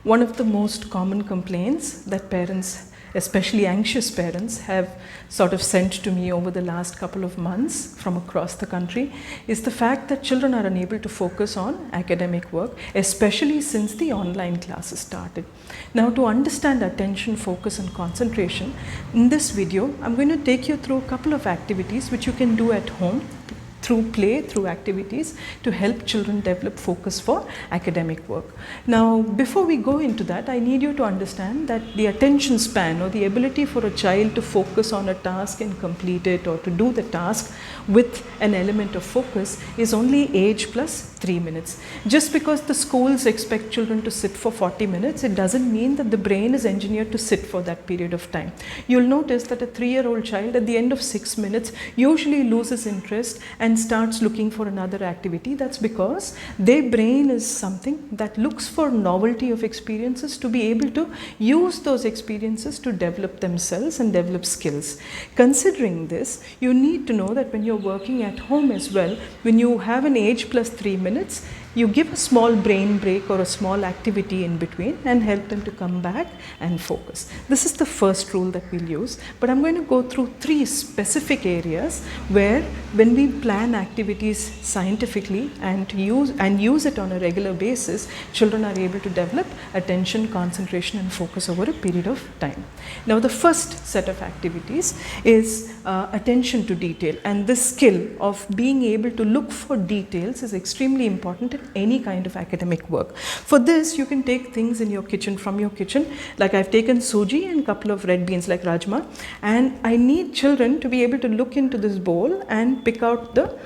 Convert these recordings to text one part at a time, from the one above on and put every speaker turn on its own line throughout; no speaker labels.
One of the most common complaints that parents, especially anxious parents, have sort of sent to me over the last couple of months from across the country is the fact that children are unable to focus on academic work, especially since the online classes started. Now, to understand attention, focus and concentration, in this video, I'm going to take you through a couple of activities which you can do at home through play, through activities to help children develop focus for academic work. Now, before we go into that, I need you to understand that the attention span or the ability for a child to focus on a task and complete it, or to do the task with an element of focus, is only age plus 3 minutes. Just because the schools expect children to sit for 40 minutes, it doesn't mean that the brain is engineered to sit for that period of time. You'll notice that a 3-year-old child at the end of 6 minutes usually loses interest and starts looking for another activity. That's because their brain is something that looks for novelty of experiences to be able to use those experiences to develop themselves and develop skills. Considering this, you need to know that when you're working at home as well, when you have an age plus 3 minutes, you give a small brain break or a small activity in between and help them to come back and focus. This is the first rule that we'll use, but I'm going to go through 3 specific areas where when we plan activities scientifically and use it on a regular basis, children are able to develop attention, concentration and focus over a period of time. Now, the first set of activities is attention to detail, and this skill of being able to look for details is extremely important in any kind of academic work. For this, you can take things in your kitchen, from your kitchen, like I've taken suji and a couple of red beans like rajma, and I need children to be able to look into this bowl and pick out the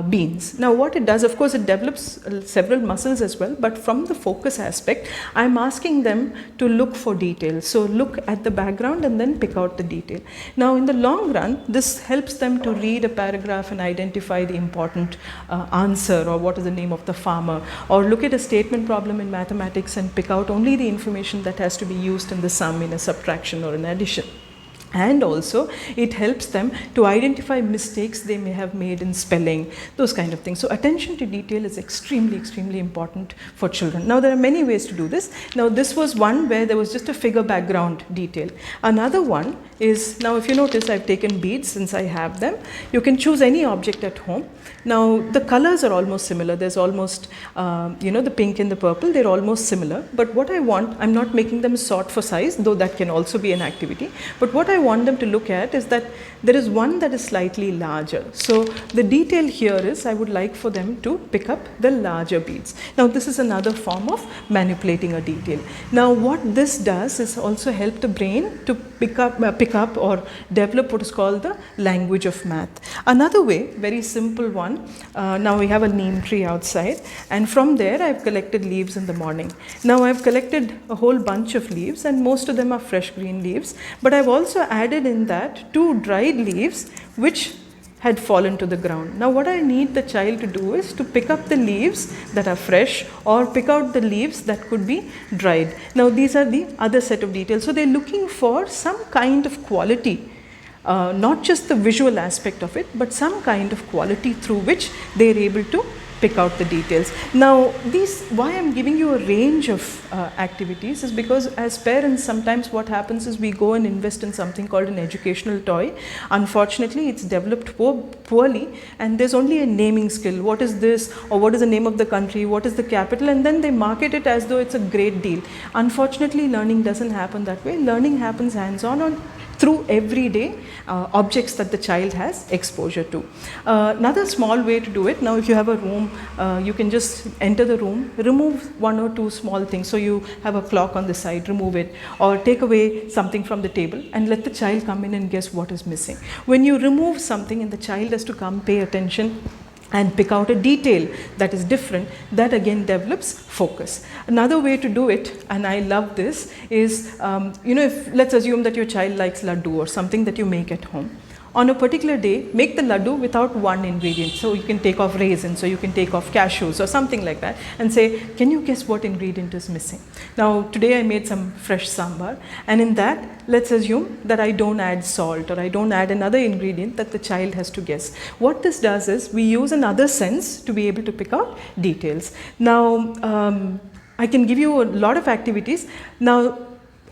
beans. Now, what it does, of course, it develops several muscles as well, but from the focus aspect, I'm asking them to look for details. So look at the background and then pick out the detail. Now, in the long run, this helps them to read a paragraph and identify the important answer, or what is the name of the farmer, or look at a statement problem in mathematics and pick out only the information that has to be used in the sum, in a subtraction or an addition. And also, it helps them to identify mistakes they may have made in spelling, those kind of things. So attention to detail is extremely, extremely important for children. Now, there are many ways to do this. Now, this was one where there was just a figure background detail. Another one is, now if you notice, I've taken beads since I have them. You can choose any object at home. Now, the colors are almost similar. There's almost, the pink and the purple, they're almost similar. But what I want, I'm not making them sort for size, though that can also be an activity. But what I want them to look at is that there is one that is slightly larger. So the detail here is, I would like for them to pick up the larger beads. Now, this is another form of manipulating a detail. Now, what this does is also help the brain to pick up or develop what is called the language of math. Another way, very simple one, now we have a neem tree outside, and from there I've collected leaves in the morning. Now, I've collected a whole bunch of leaves, and most of them are fresh green leaves, but I've also added in that 2 dried leaves which had fallen to the ground. Now, what I need the child to do is to pick up the leaves that are fresh, or pick out the leaves that could be dried. Now, these are the other set of details. So they're looking for some kind of quality, not just the visual aspect of it, but some kind of quality through which they're able to pick out the details. Now, why I'm giving you a range of activities is because as parents, sometimes what happens is we go and invest in something called an educational toy. Unfortunately, it's developed poorly, and there's only a naming skill. What is this, or what is the name of the country, what is the capital, and then they market it as though it's a great deal. Unfortunately, learning doesn't happen that way. Learning happens hands-on through everyday objects that the child has exposure to. Another small way to do it, now if you have a room, you can just enter the room, remove 1 or 2 small things. So you have a clock on the side, remove it, or take away something from the table and let the child come in and guess what is missing. When you remove something and the child has to come pay attention and pick out a detail that is different, that again develops focus. Another way to do it, and I love this, is, if let's assume that your child likes laddu or something that you make at home. On a particular day, make the laddu without one ingredient. So you can take off raisins, so you can take off cashews or something like that, and say, can you guess what ingredient is missing? Now, today I made some fresh sambar, and in that, let's assume that I don't add salt, or I don't add another ingredient that the child has to guess. What this does is, we use another sense to be able to pick out details. Now, I can give you a lot of activities. Now,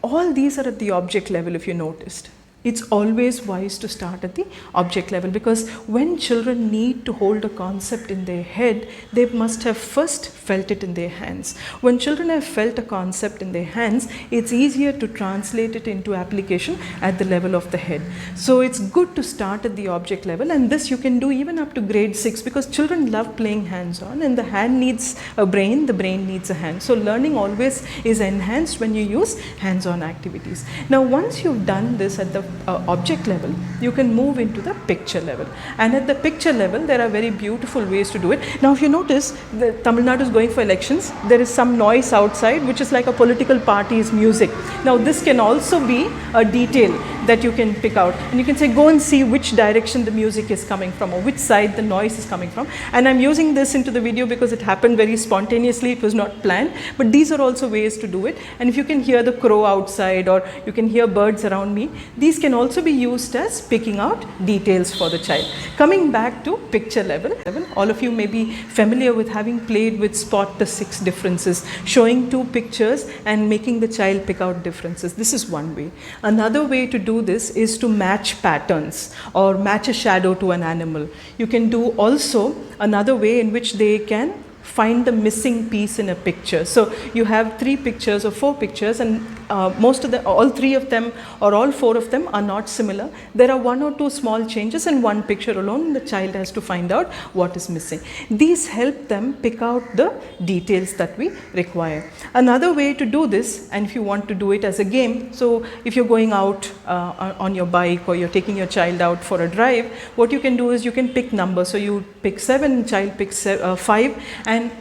all these are at the object level, if you noticed. It's always wise to start at the object level, because when children need to hold a concept in their head, they must have first felt it in their hands. When children have felt a concept in their hands, it's easier to translate it into application at the level of the head. So it's good to start at the object level, and this you can do even up to grade 6, because children love playing hands-on, and the hand needs a brain, the brain needs a hand. So learning always is enhanced when you use hands-on activities. Now once you've done this at the object level, you can move into the picture level, and at the picture level there are very beautiful ways to do it. Now if you notice, the Tamil Nadu is going for elections, there is some noise outside which is like a political party's music. Now this can also be a detail that you can pick out, and you can say go and see which direction the music is coming from or which side the noise is coming from. And I'm using this into the video because it happened very spontaneously, it was not planned, but these are also ways to do it. And if you can hear the crow outside or you can hear birds around me, these can also be used as picking out details for the child. Coming back to picture level, all of you may be familiar with having played with spot the 6 differences, showing 2 pictures and making the child pick out differences. This is one way. Another way to do this is to match patterns or match a shadow to an animal. You can do also another way in which they can find the missing piece in a picture. So you have 3 pictures or 4 pictures, and all 3 of them or all 4 of them are not similar. There are 1 or 2 small changes in one picture alone, and the child has to find out what is missing. These help them pick out the details that we require. Another way to do this, and if you want to do it as a game, so if you're going out on your bike or you're taking your child out for a drive, what you can do is you can pick numbers. So you pick 7, child picks 5, and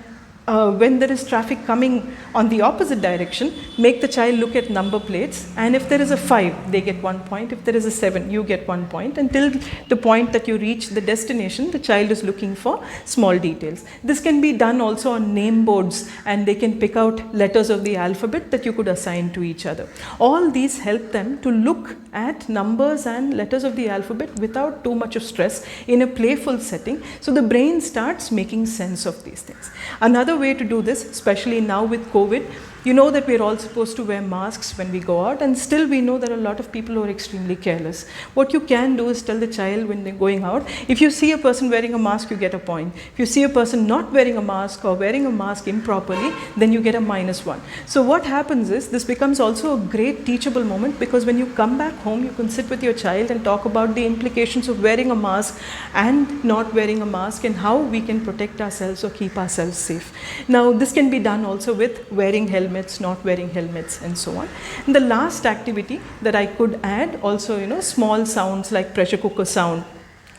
when there is traffic coming on the opposite direction, make the child look at number plates, and if there is a 5, they get 1 point. If there is a 7, you get 1 point, until the point that you reach the destination, the child is looking for small details. This can be done also on name boards, and they can pick out letters of the alphabet that you could assign to each other. All these help them to look at numbers and letters of the alphabet without too much of stress in a playful setting, so the brain starts making sense of these things. Another way to do this, especially now with COVID, you know that we're all supposed to wear masks when we go out, and still we know there are a lot of people who are extremely careless. What you can do is tell the child when they're going out, if you see a person wearing a mask, you get a point. If you see a person not wearing a mask or wearing a mask improperly, then you get a -1. So what happens is, this becomes also a great teachable moment, because when you come back home, you can sit with your child and talk about the implications of wearing a mask and not wearing a mask, and how we can protect ourselves or keep ourselves safe. Now this can be done also with wearing helmets, not wearing helmets, and so on. And the last activity that I could add also, small sounds like pressure cooker sound.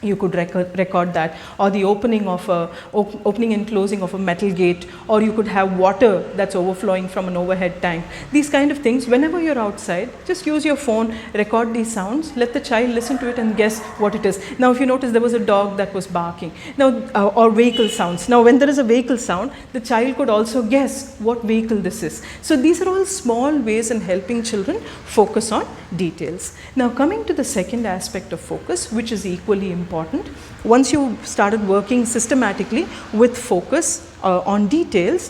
You could record that, or the opening and closing of a metal gate, or you could have water that's overflowing from an overhead tank. These kind of things, whenever you're outside, just use your phone, record these sounds, let the child listen to it and guess what it is. Now if you notice, there was a dog that was barking. Now, or vehicle sounds. Now when there is a vehicle sound, the child could also guess what vehicle this is. So these are all small ways in helping children focus on details. Now coming to the second aspect of focus, which is equally important. Once you started working systematically with focus on details,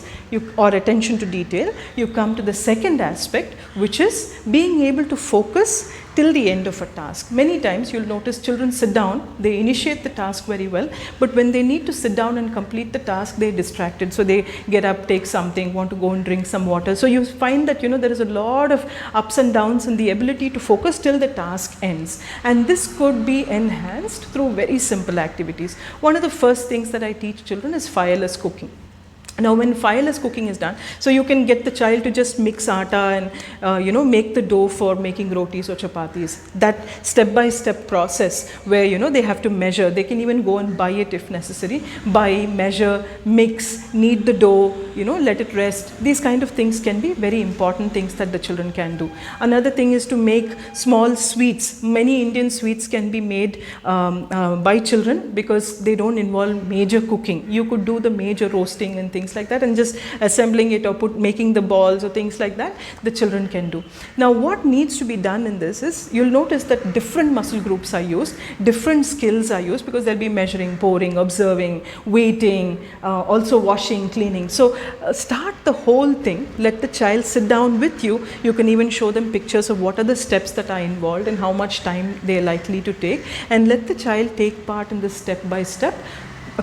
or attention to detail, you come to the second aspect, which is being able to focus till the end of a task. Many times you'll notice children sit down, they initiate the task very well, but when they need to sit down and complete the task, they're distracted. So they get up, take something, want to go and drink some water. So you find that there is a lot of ups and downs in the ability to focus till the task ends. And this could be enhanced through very simple activities. One of the first things that I teach children is fireless cooking. Now when fireless cooking is done, so you can get the child to just mix atta and make the dough for making rotis or chapatis. That step-by-step process where they have to measure. They can even go and buy it if necessary. Buy, measure, mix, knead the dough, let it rest. These kind of things can be very important things that the children can do. Another thing is to make small sweets. Many Indian sweets can be made by children because they don't involve major cooking. You could do the major roasting and things things like that, and just assembling it or making the balls or things like that, the children can do. Now what needs to be done in this is, you'll notice that different muscle groups are used, different skills are used, because they'll be measuring, pouring, observing, weighting, also washing, cleaning. So start the whole thing, let the child sit down with you. You can even show them pictures of what are the steps that are involved and how much time they are likely to take, and let the child take part in this step by step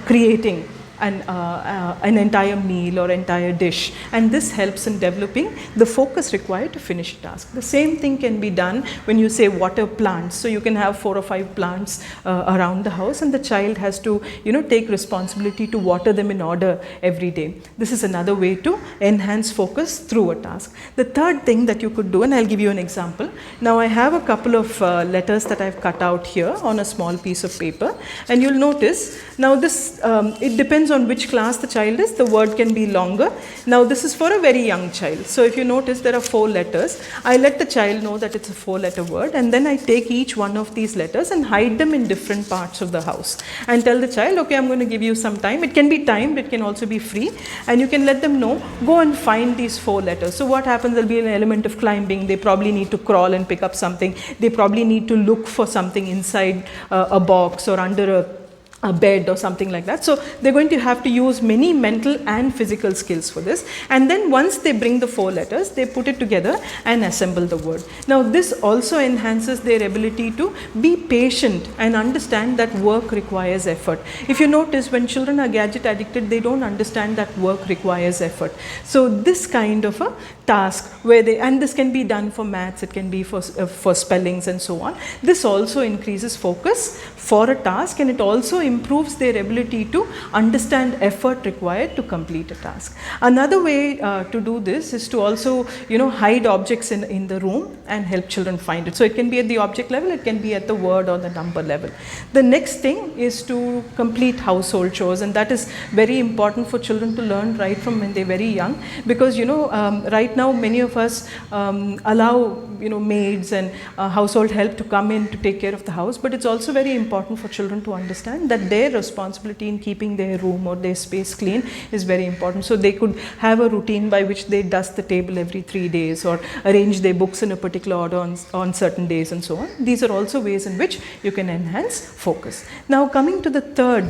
creating an entire meal or entire dish, and this helps in developing the focus required to finish a task. The same thing can be done when you say water plants. So you can have 4 or 5 plants around the house, and the child has to take responsibility to water them in order every day. This is another way to enhance focus through a task. The third thing that you could do, and I'll give you an example. Now I have a couple of letters that I've cut out here on a small piece of paper, and you'll notice now this it depends on which class the child is. The word can be longer. Now this is for a very young child. So if you notice, there are 4 letters. I let the child know that it's a 4-letter word, and then I take each one of these letters and hide them in different parts of the house and tell the child, okay, I'm going to give you some time. It can be timed, it can also be free, and you can let them know, go and find these 4 letters. So what happens, there'll be an element of climbing. They probably need to crawl and pick up something. They probably need to look for something inside a box or under a bed or something like that. So they're going to have to use many mental and physical skills for this, and then once they bring the 4 letters, they put it together and assemble the word. Now this also enhances their ability to be patient and understand that work requires effort. If you notice, when children are gadget addicted, they don't understand that work requires effort. So this kind of a task where and this can be done for maths, it can be for spellings and so on. This also increases focus for a task, and it also improves their ability to understand effort required to complete a task. Another way to do this is to also hide objects in the room and help children find it. So it can be at the object level, it can be at the word or the number level. The next thing is to complete household chores, and that is very important for children to learn right from when they're very young, because right now many of us allow maids and household help to come in to take care of the house, but it's also very important for children to understand that their responsibility in keeping their room or their space clean is very important. So they could have a routine by which they dust the table every 3 days, or arrange their books in a particular order on certain days and so on. These are also ways in which you can enhance focus. Now coming to the third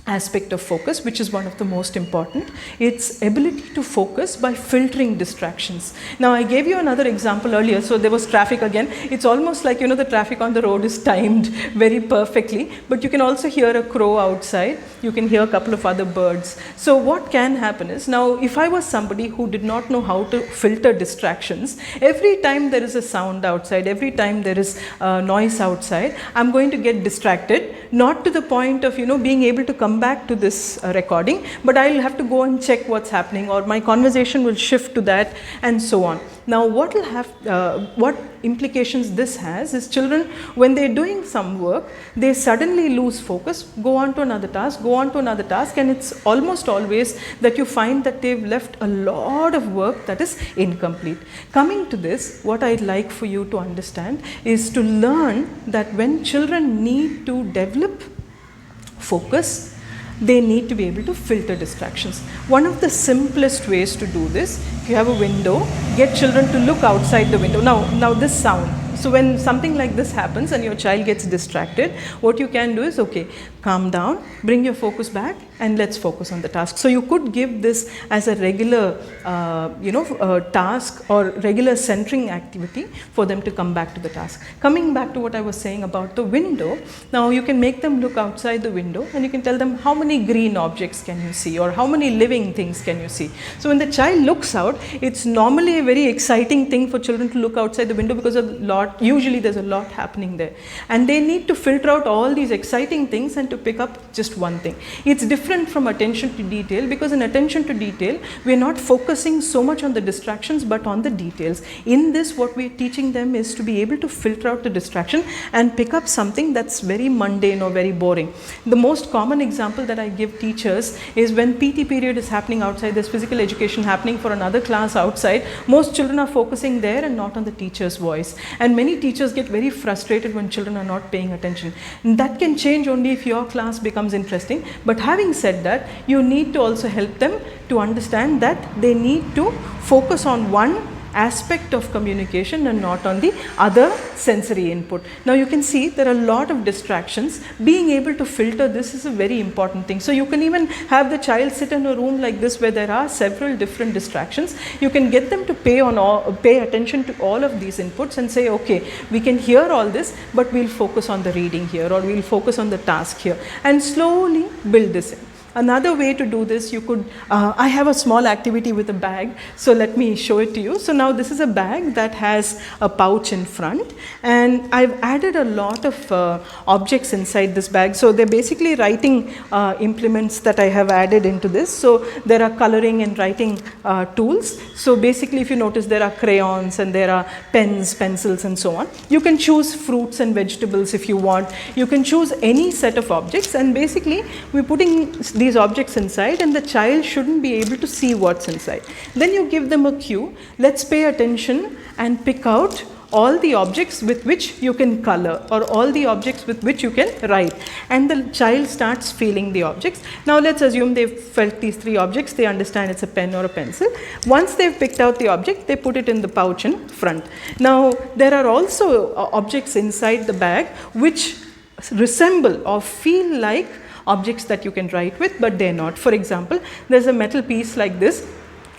aspect of focus, which is one of the most important, it's ability to focus by filtering distractions. Now I gave you another example earlier. So there was traffic again. It's almost like the traffic on the road is timed very perfectly, but you can also hear a crow outside, you can hear a couple of other birds. So what can happen is, now if I was somebody who did not know how to filter distractions, every time there is a sound outside, every time there is noise outside, I'm going to get distracted, not to the point of being able to come back to this recording, but I'll have to go and check what's happening, or my conversation will shift to that, and so on. Now what implications this has is, children, when they're doing some work, they suddenly lose focus, go on to another task, and it's almost always that you find that they've left a lot of work that is incomplete. Coming to this, what I'd like for you to understand is to learn that when children need to develop focus, they need to be able to filter distractions. One of the simplest ways to do this, if you have a window, get children to look outside the window. Now this sound. So when something like this happens and your child gets distracted, what you can do is, okay, calm down, bring your focus back, and let's focus on the task. So you could give this as a regular, task or regular centering activity for them to come back to the task. Coming back to what I was saying about the window, now you can make them look outside the window, and you can tell them, how many green objects can you see, or how many living things can you see. So when the child looks out, it's normally a very exciting thing for children to look outside the window, because usually there's a lot happening there, and they need to filter out all these exciting things and to pick up just one thing. It's different from attention to detail, because in attention to detail, we're not focusing so much on the distractions but on the details. In this, what we're teaching them is to be able to filter out the distraction and pick up something that's very mundane or very boring. The most common example that I give teachers is, when PT period is happening outside, there's physical education happening for another class outside, most children are focusing there and not on the teacher's voice, and many teachers get very frustrated when children are not paying attention. And that can change only if you your class becomes interesting. But having said that, you need to also help them to understand that they need to focus on one aspect of communication and not on the other sensory input. Now you can see there are a lot of distractions. Being able to filter this is a very important thing. So you can even have the child sit in a room like this where there are several different distractions. You can get them to pay attention to all of these inputs and say, okay, we can hear all this, but we'll focus on the reading here, or we'll focus on the task here, and slowly build this in. Another way to do this, you could, I have a small activity with a bag, so let me show it to you. So now this is a bag that has a pouch in front, and I've added a lot of objects inside this bag. So they're basically writing implements that I have added into this. So there are coloring and writing tools. So basically, if you notice, there are crayons and there are pens, pencils, and so on. You can choose fruits and vegetables if you want. You can choose any set of objects, and basically we're putting these objects inside, and the child shouldn't be able to see what's inside. Then you give them a cue. Let's pay attention and pick out all the objects with which you can color, or all the objects with which you can write, and the child starts feeling the objects. Now let's assume they've felt these three objects, they understand it's a pen or a pencil. Once they've picked out the object, they put it in the pouch in front. Now there are also objects inside the bag which resemble or feel like objects that you can write with, but they're not. For example, there's a metal piece like this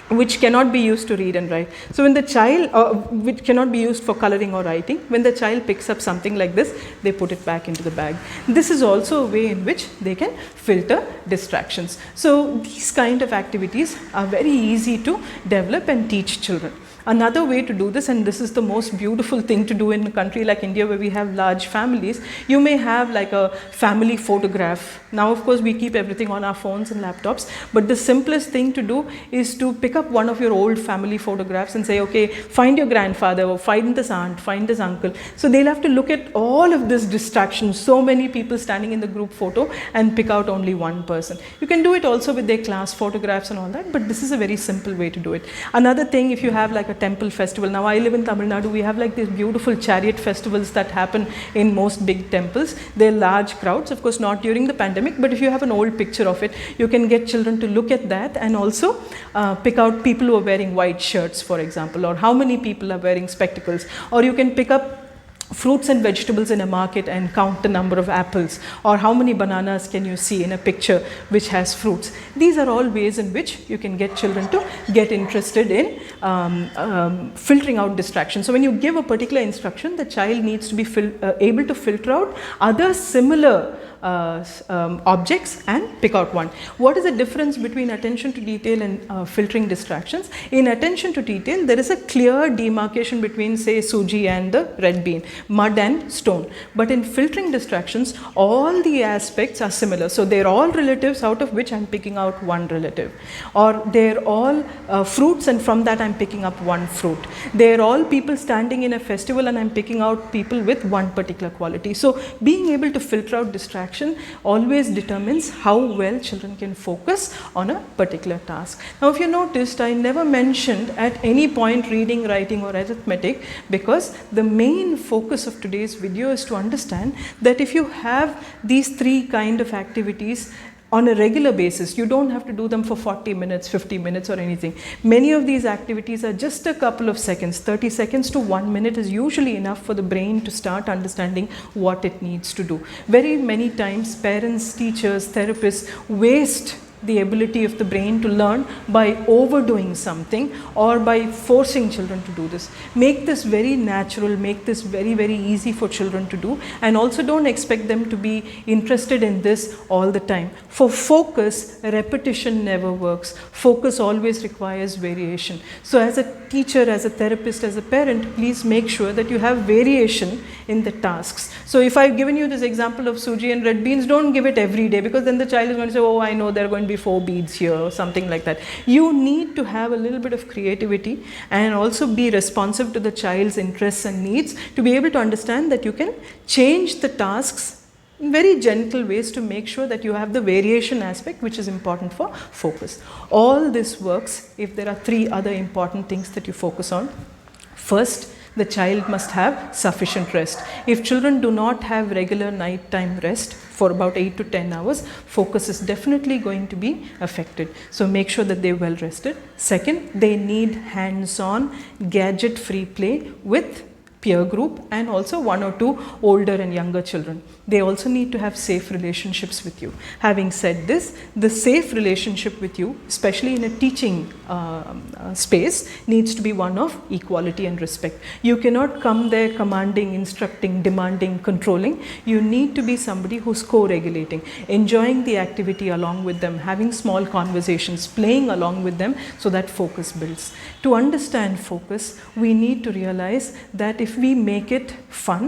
which cannot be used to read and write. So when the child, which cannot be used for coloring or writing, when the child picks up something like this, they put it back into the bag. This is also a way in which they can filter distractions. So these kind of activities are very easy to develop and teach children. Another way to do this, and this is the most beautiful thing to do in a country like India where we have large families, you may have like a family photograph. Now of course we keep everything on our phones and laptops, but the simplest thing to do is to pick up one of your old family photographs and say, okay, find your grandfather, or find this aunt, find this uncle. So they'll have to look at all of this distraction, so many people standing in the group photo, and pick out only one person. You can do it also with their class photographs and all that, but this is a very simple way to do it. Another thing, if you have like a temple festival. Now I live in Tamil Nadu, we have like these beautiful chariot festivals that happen in most big temples. They're large crowds, of course not during the pandemic, but if you have an old picture of it, you can get children to look at that and also pick out people who are wearing white shirts, for example, or how many people are wearing spectacles, or you can pick up fruits and vegetables in a market and count the number of apples, or how many bananas can you see in a picture which has fruits. These are all ways in which you can get children to get interested in filtering out distractions. So when you give a particular instruction, the child needs to be able to filter out other similar objects and pick out one. What is the difference between attention to detail and filtering distractions? In attention to detail, there is a clear demarcation between, say, suji and the red bean, mud and stone. But in filtering distractions, all the aspects are similar. So they're all relatives, out of which I'm picking out one relative. Or they're all fruits, and from that I'm picking up one fruit. They're all people standing in a festival, and I'm picking out people with one particular quality. So being able to filter out distractions always determines how well children can focus on a particular task. Now if you noticed, I never mentioned at any point reading, writing or arithmetic, because the main focus of today's video is to understand that if you have these three kind of activities on a regular basis, you don't have to do them for 40 minutes, 50 minutes or anything. Many of these activities are just a couple of seconds. 30 seconds to 1 minute is usually enough for the brain to start understanding what it needs to do. Very many times parents, teachers, therapists waste the ability of the brain to learn by overdoing something or by forcing children to do this. Make this very natural, make this very, very easy for children to do, and also don't expect them to be interested in this all the time. For focus, repetition never works. Focus always requires variation. So as a teacher, as a therapist, as a parent, please make sure that you have variation in the tasks. So if I've given you this example of suji and red beans, don't give it every day, because then the child is going to say, oh, I know there are going to be 4 beads here or something like that. You need to have a little bit of creativity and also be responsive to the child's interests and needs to be able to understand that you can change the tasks in very gentle ways to make sure that you have the variation aspect, which is important for focus. All this works if there are 3 other important things that you focus on. First, the child must have sufficient rest. If children do not have regular nighttime rest, for about 8 to 10 hours, focus is definitely going to be affected. So make sure that they're well rested. Second, they need hands-on, gadget-free play with peer group and also 1 or 2 older and younger children. They also need to have safe relationships with you. Having said this, the safe relationship with you, especially in a teaching space, needs to be one of equality and respect. You cannot come there commanding, instructing, demanding, controlling. You need to be somebody who's co-regulating, enjoying the activity along with them, having small conversations, playing along with them, so that focus builds. To understand focus, we need to realize that if we make it fun,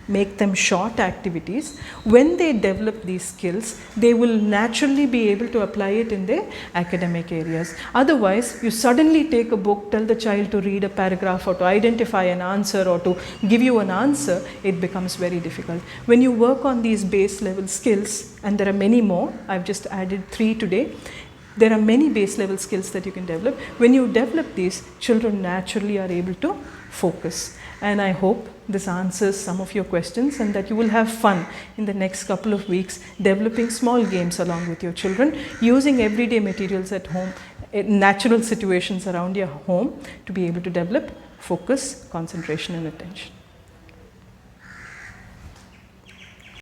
make them short activities, when they develop these skills, they will naturally be able to apply it in their academic areas. Otherwise, you suddenly take a book, tell the child to read a paragraph or to identify an answer or to give you an answer, it becomes very difficult. When you work on these base level skills, and there are many more, I've just added 3 today, there are many base level skills that you can develop. When you develop these, children naturally are able to focus. And I hope this answers some of your questions and that you will have fun in the next couple of weeks developing small games along with your children, using everyday materials at home, natural situations around your home to be able to develop focus, concentration and attention.